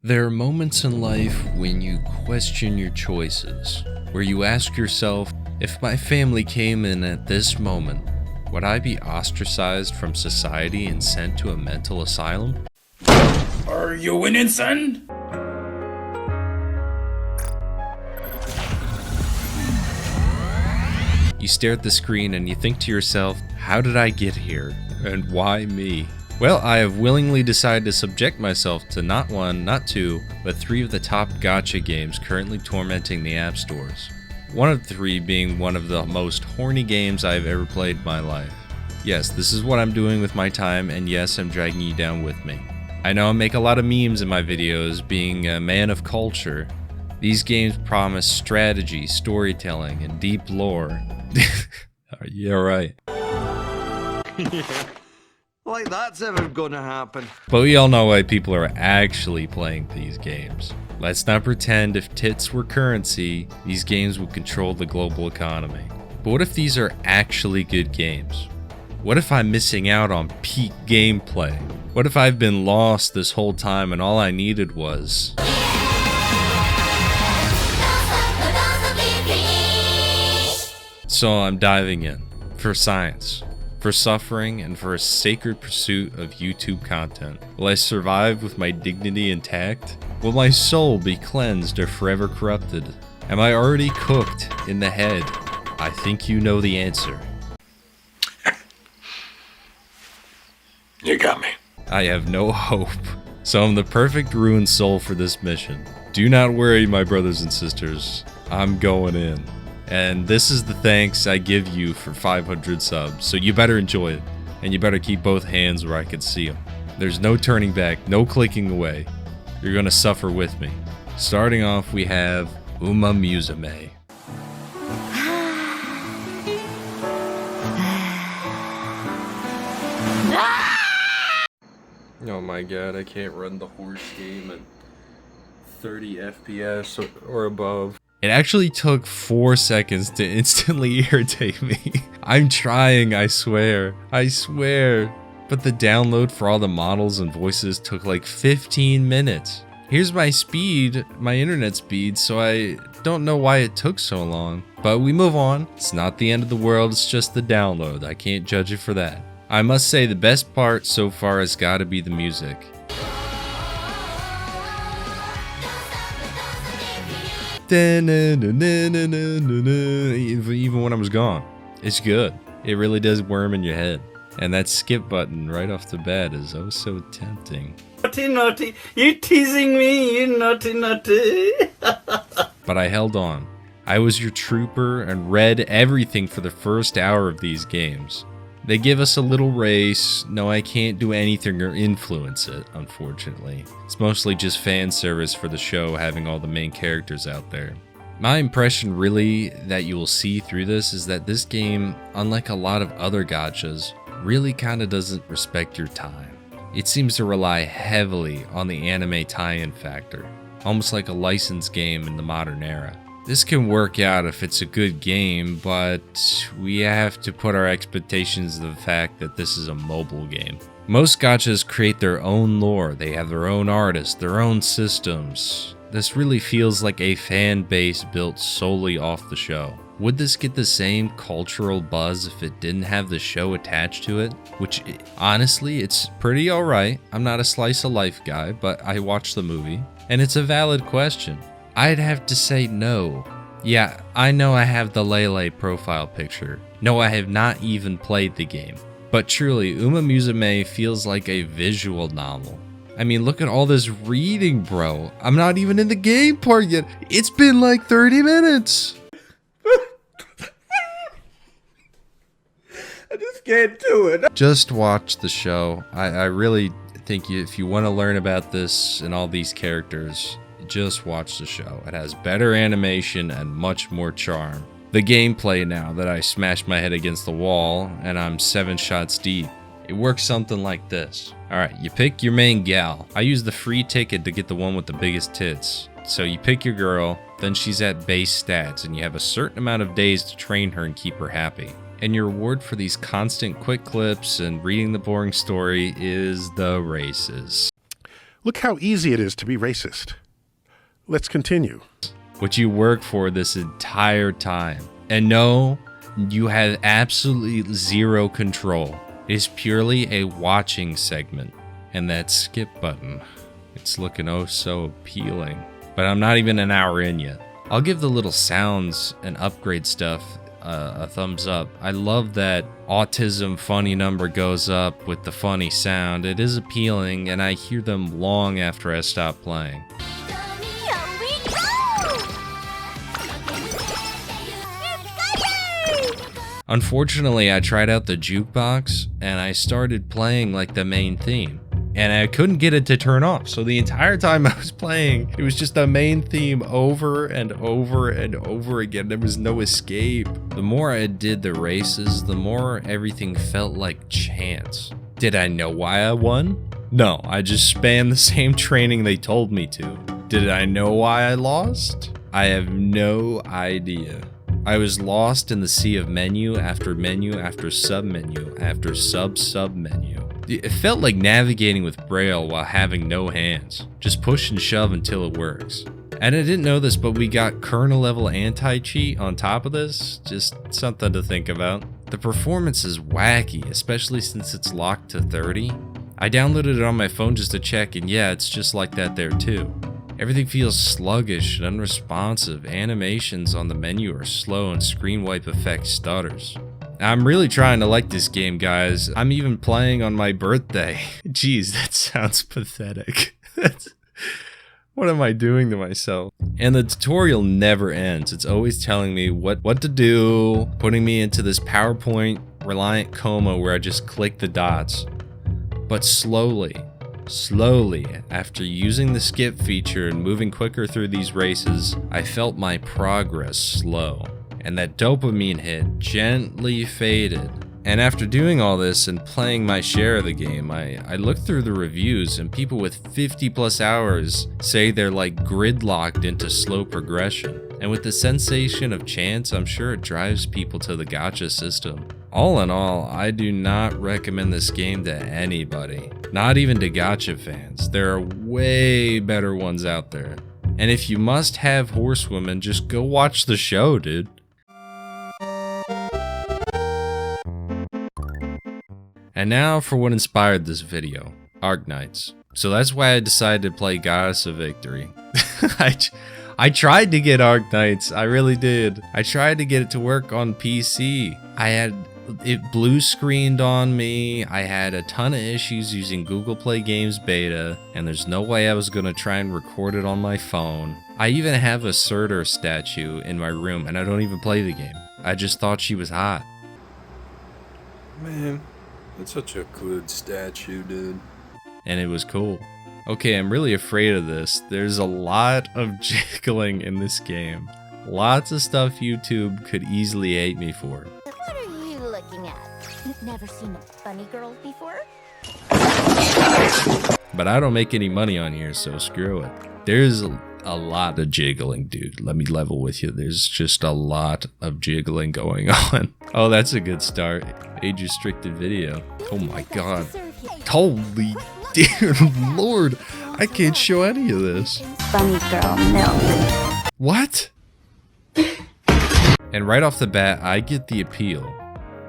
There are moments in life when you question your choices, where you ask yourself, if my family came in at this moment, would I be ostracized from society and sent to a mental asylum? Are you winning, son? You stare at the screen and you think to yourself, how did I get here? And why me? Well, I have willingly decided to subject myself to not one, not two, but 3 of the top gacha games currently tormenting the app stores. One of the 3 being one of the most horny games I've ever played in my life. Yes, this is what I'm doing with my time, and yes, I'm dragging you down with me. I know I make a lot of memes in my videos, being a man of culture. These games promise strategy, storytelling, and deep lore. Yeah, right. Like that's ever gonna happen. But we all know why people are actually playing these games. Let's not pretend if tits were currency, these games would control the global economy. But what if these are actually good games? What if I'm missing out on peak gameplay? What if I've been lost this whole time and all I needed was... So I'm diving in, for science, for suffering, and for a sacred pursuit of YouTube content. Will I survive with my dignity intact? Will my soul be cleansed or forever corrupted? Am I already cooked in the head? I think you know the answer. You got me. I have no hope, so I'm the perfect ruined soul for this mission. Do not worry, my brothers and sisters, I'm going in. And this is the thanks I give you for 500 subs, so you better enjoy it, and you better keep both hands where I can see them. There's no turning back, no clicking away. You're gonna suffer with me. Starting off, we have Umamusume. Oh my god, I can't run the horse game at 30 FPS or above. It actually took 4 seconds to instantly irritate me. I'm trying, I swear. I swear. But the download for all the models and voices took like 15 minutes. Here's my speed, my internet speed, so I don't know why it took so long. But we move on. It's not the end of the world, it's just the download. I can't judge it for that. I must say the best part so far has gotta be the music. Even when I was gone. It's good. It really does worm in your head. And that skip button right off the bat is oh so tempting. Naughty, naughty, you teasing me, you naughty, naughty. But I held on. I was your trooper and read everything for the first hour of these games. They give us a little race. No, I can't do anything or influence it, unfortunately. It's mostly just fan service for the show having all the main characters out there. My impression really that you will see through this is that this game, unlike a lot of other gachas, really kinda doesn't respect your time. It seems to rely heavily on the anime tie-in factor, almost like a licensed game in the modern era. This can work out if it's a good game, but we have to put our expectations to the fact that this is a mobile game. Most gachas create their own lore, they have their own artists, their own systems. This really feels like a fan base built solely off the show. Would this get the same cultural buzz if it didn't have the show attached to it? Which, honestly, it's pretty alright. I'm not a slice of life guy, but I watched the movie, and it's a valid question. I'd have to say no. Yeah, I know I have the Lele profile picture. No, I have not even played the game. But truly, Umamusume feels like a visual novel. I mean, look at all this reading, bro. I'm not even in the game part yet. It's been like 30 minutes. I just can't do it. Just watch the show. I really think if you want to learn about this and all these characters, just watch the show. It has better animation and much more charm. The gameplay now that I smashed my head against the wall and I'm 7 shots deep, it works something like this. Alright, you pick your main gal. I use the free ticket to get the one with the biggest tits. So you pick your girl, then she's at base stats and you have a certain amount of days to train her and keep her happy. And your reward for these constant quick clips and reading the boring story is the races. Look how easy it is to be racist. Let's continue. What you work for this entire time. And no, you have absolutely zero control. It is purely a watching segment. And that skip button, it's looking oh so appealing. But I'm not even an hour in yet. I'll give the little sounds and upgrade stuff a thumbs up. I love that autism funny number goes up with the funny sound. It is appealing, and I hear them long after I stop playing. Unfortunately, I tried out the jukebox, and I started playing like the main theme. And I couldn't get it to turn off. So the entire time I was playing, it was just the main theme over and over and over again. There was no escape. The more I did the races, the more everything felt like chance. Did I know why I won? No, I just spammed the same training they told me to. Did I know why I lost? I have no idea. I was lost in the sea of menu after sub-menu after sub-menu. It felt like navigating with Braille while having no hands. Just push and shove until it works. And I didn't know this, but we got kernel level anti-cheat on top of this. Just something to think about. The performance is wacky, especially since it's locked to 30. I downloaded it on my phone just to check, and yeah, it's just like that there too. Everything feels sluggish and unresponsive. Animations on the menu are slow and screen wipe effect stutters. I'm really trying to like this game, guys. I'm even playing on my birthday. Jeez, that sounds pathetic. What am I doing to myself? And the tutorial never ends. It's always telling me what to do, putting me into this PowerPoint reliant coma where I just click the dots. But slowly, after using the skip feature and moving quicker through these races, I felt my progress slow. And that dopamine hit gently faded. And after doing all this and playing my share of the game, I looked through the reviews, and people with 50 plus hours say they're like gridlocked into slow progression. And with the sensation of chance, I'm sure it drives people to the gacha system. All in all, I do not recommend this game to anybody, not even to gacha fans. There are way better ones out there. And if you must have horsewomen, just go watch the show, dude. And now for what inspired this video, Arknights. So that's why I decided to play Goddess of Victory. I tried to get Arknights, I really did. I tried to get it to work on PC. I had it blue screened on me. I had a ton of issues using Google Play Games beta, and there's no way I was gonna try and record it on my phone. I even have a Surtur statue in my room, and I don't even play the game. I just thought she was hot. Man, that's such a good statue, dude. And it was cool. Okay, I'm really afraid of this. There's a lot of jiggling in this game. Lots of stuff YouTube could easily hate me for. What are you looking at? You've never seen a funny girl before? But I don't make any money on here, so screw it. There's a lot of jiggling, dude. Let me level with you. There's just a lot of jiggling going on. Oh, that's a good start. Age restricted video. Oh my god. Holy dear lord. I can't show any of this. Funny girl milk. What? And right off the bat, I get the appeal.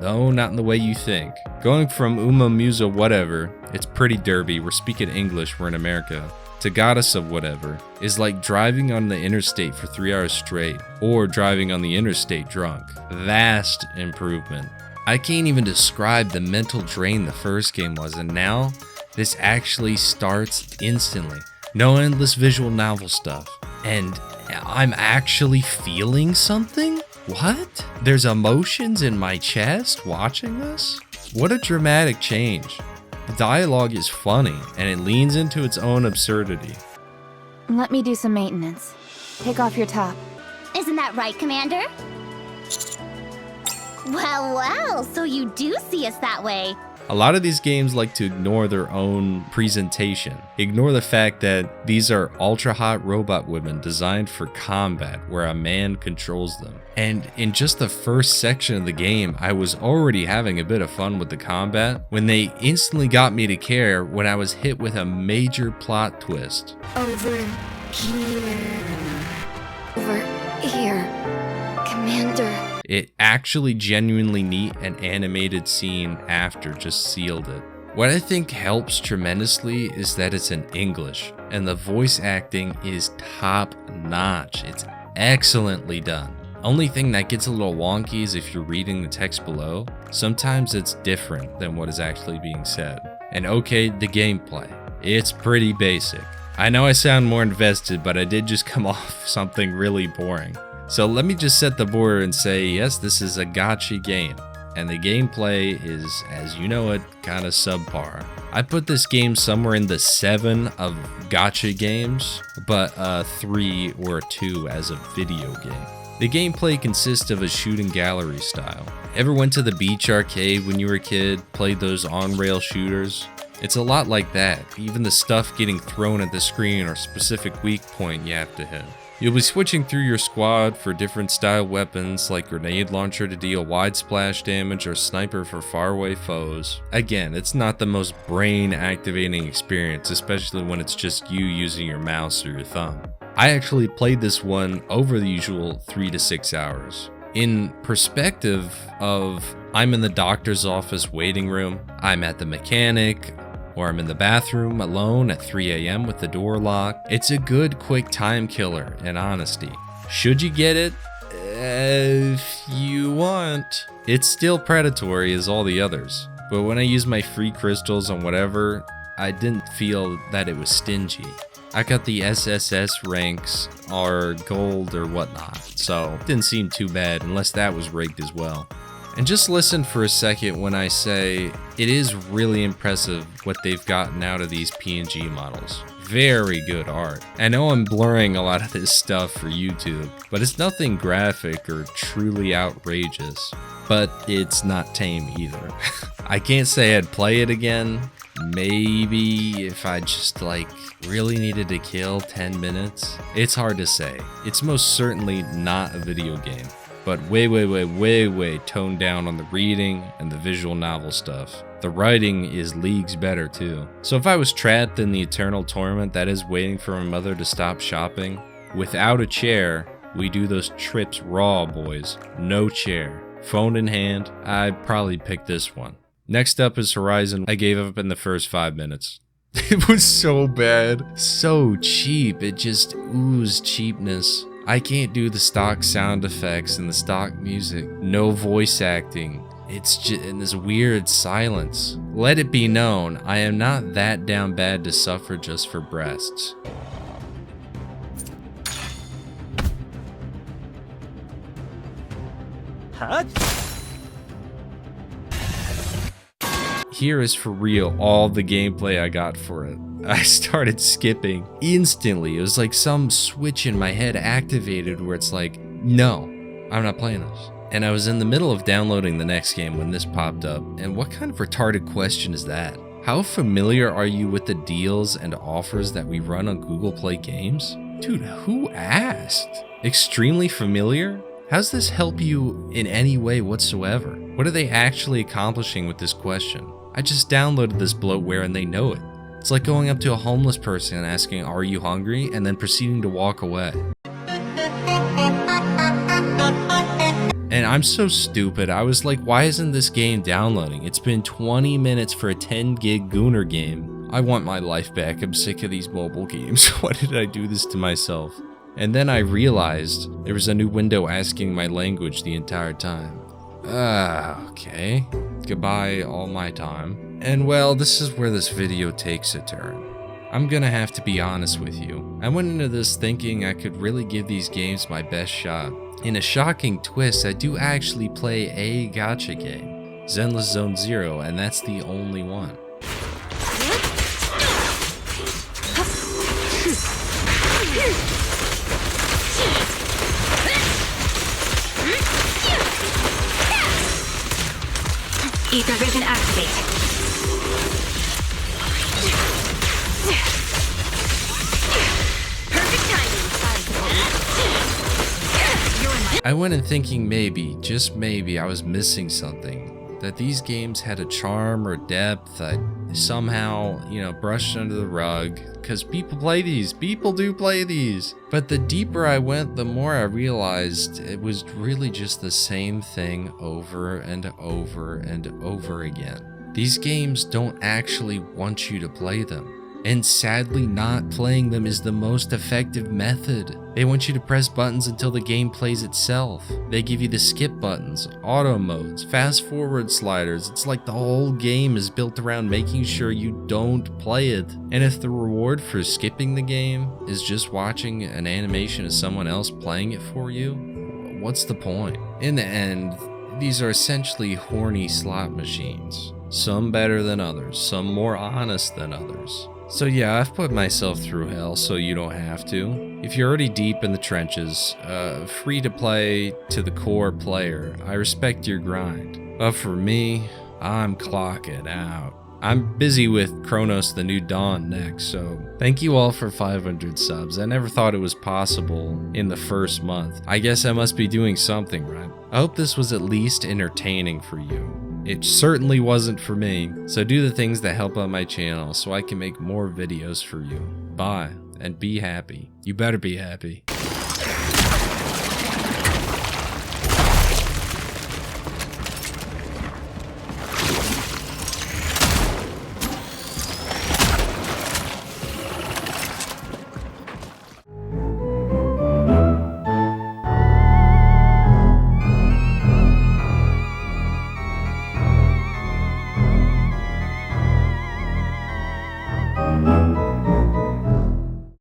No, not in the way you think. Going from Umamusume whatever, it's pretty derby, we're speaking English, we're in America, to Goddess of whatever, is like driving on the interstate for 3 hours straight, or driving on the interstate drunk. Vast improvement. I can't even describe the mental drain the first game was, and now, this actually starts instantly. No endless visual novel stuff. And I'm actually feeling something? What? There's emotions in my chest watching this? What a dramatic change. The dialogue is funny, and it leans into its own absurdity. Let me do some maintenance. Take off your top. Isn't that right, Commander? Well, so you do see us that way. A lot of these games like to ignore their own presentation. Ignore the fact that these are ultra hot robot women designed for combat where a man controls them. And in just the first section of the game, I was already having a bit of fun with the combat when they instantly got me to care when I was hit with a major plot twist. Over here. Over here. Commander. It actually genuinely neat and animated scene after just sealed it. What I think helps tremendously is that it's in English and the voice acting is top notch. It's excellently done. Only thing that gets a little wonky is if you're reading the text below. Sometimes it's different than what is actually being said. And okay, the gameplay. It's pretty basic. I know I sound more invested, but I did just come off something really boring. So let me just set the border and say, yes, this is a gacha game, and the gameplay is, as you know it, kind of subpar. I put this game somewhere in the 7 of gacha games, but 3 or 2 as a video game. The gameplay consists of a shooting gallery style. Ever went to the beach arcade when you were a kid, played those on-rail shooters? It's a lot like that, even the stuff getting thrown at the screen or specific weak point you have to hit. You'll be switching through your squad for different style weapons like grenade launcher to deal wide splash damage or sniper for faraway foes. Again, it's not the most brain activating experience, especially when it's just you using your mouse or your thumb. I actually played this one over the usual 3 to 6 hours. In perspective of I'm in the doctor's office waiting room, I'm at the mechanic, or I'm in the bathroom alone at 3 a.m. with the door locked. It's a good quick time killer in honesty. Should you get it? If you want. It's still predatory as all the others, but when I use my free crystals on whatever, I didn't feel that it was stingy. I got the SSS ranks or gold or whatnot, so it didn't seem too bad unless that was rigged as well. And just listen for a second when I say it is really impressive what they've gotten out of these PNG models. Very good art. I know I'm blurring a lot of this stuff for YouTube, but it's nothing graphic or truly outrageous. But it's not tame either. I can't say I'd play it again. Maybe if I just really needed to kill 10 minutes. It's hard to say. It's most certainly not a video game. But way toned down on the reading and the visual novel stuff. The writing is leagues better too. So if I was trapped in the eternal torment that is waiting for my mother to stop shopping, without a chair, we do those trips raw, boys. No chair. Phone in hand, I'd probably pick this one. Next up is Horizon. I gave up in the first 5 minutes. It was so bad. So cheap. It just oozed cheapness. I can't do the stock sound effects and the stock music. No voice acting. It's just in this weird silence. Let it be known, I am not that down bad to suffer just for breasts. Here is for real all the gameplay I got for it. I started skipping instantly. It was like some switch in my head activated where it's like, no, I'm not playing this. And I was in the middle of downloading the next game when this popped up. And what kind of retarded question is that? How familiar are you with the deals and offers that we run on Google Play Games? Dude, who asked? Extremely familiar? How's this help you in any way whatsoever? What are they actually accomplishing with this question? I just downloaded this bloatware and they know it. It's like going up to a homeless person and asking, "Are you hungry?" and then proceeding to walk away. And I'm so stupid. I was like, why isn't this game downloading? It's been 20 minutes for a 10 gig Gooner game. I want my life back. I'm sick of these mobile games. Why did I do this to myself? And then I realized there was a new window asking my language the entire time. Okay. Goodbye all my time. And well, this is where this video takes a turn. I'm gonna have to be honest with you. I went into this thinking I could really give these games my best shot. In a shocking twist, I do actually play a gacha game, Zenless Zone Zero, and that's the only one. Ether vision activate. I went in thinking maybe, just maybe, I was missing something. That these games had a charm or depth I somehow, brushed under the rug. Because people play these. People do play these. But the deeper I went, the more I realized it was really just the same thing over and over and over again. These games don't actually want you to play them. And sadly, not playing them is the most effective method. They want you to press buttons until the game plays itself. They give you the skip buttons, auto modes, fast forward sliders. It's like the whole game is built around making sure you don't play it. And if the reward for skipping the game is just watching an animation of someone else playing it for you, what's the point? In the end, these are essentially horny slot machines. Some better than others, some more honest than others. So yeah, I've put myself through hell so you don't have to. If you're already deep in the trenches, free to play to the core player, I respect your grind. But for me, I'm clocking out. I'm busy with Chronos the New Dawn next, so thank you all for 500 subs. I never thought it was possible in the first month. I guess I must be doing something right. I hope this was at least entertaining for you. It certainly wasn't for me, so do the things that help out my channel so I can make more videos for you. Bye, and be happy. You better be happy.